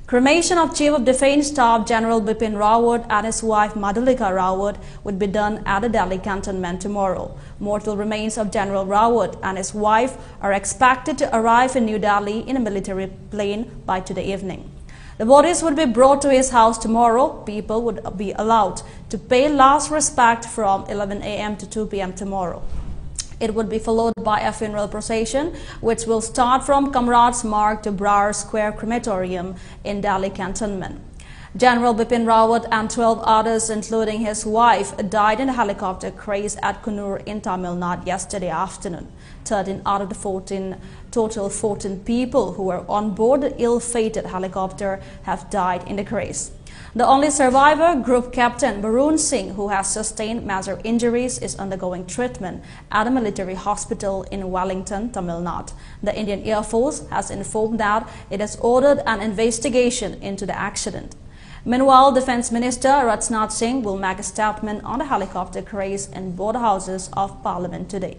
Cremation of Chief of Defence Staff General Bipin Rawat and his wife Madhulika Rawat would be done at the Delhi cantonment tomorrow. Mortal remains of General Rawat and his wife are expected to arrive in New Delhi in a military plane by today evening. The bodies would be brought to his house tomorrow. People would be allowed to pay last respect from 11 a.m. to 2 p.m. tomorrow. It would be followed by a funeral procession, which will start from Kamrad's Marg to Brar Square Crematorium in Delhi cantonment. General Bipin Rawat and 12 others, including his wife, died in a helicopter crash at Coonoor in Tamil Nadu yesterday afternoon. 13 out of the total 14 people who were on board the ill-fated helicopter have died in the crash. The only survivor, Group Captain Barun Singh, who has sustained major injuries, is undergoing treatment at a military hospital in Wellington, Tamil Nadu. The Indian Air Force has informed that it has ordered an investigation into the accident. Meanwhile, Defence Minister Rajnath Singh will make a statement on the helicopter crash in both houses of Parliament today.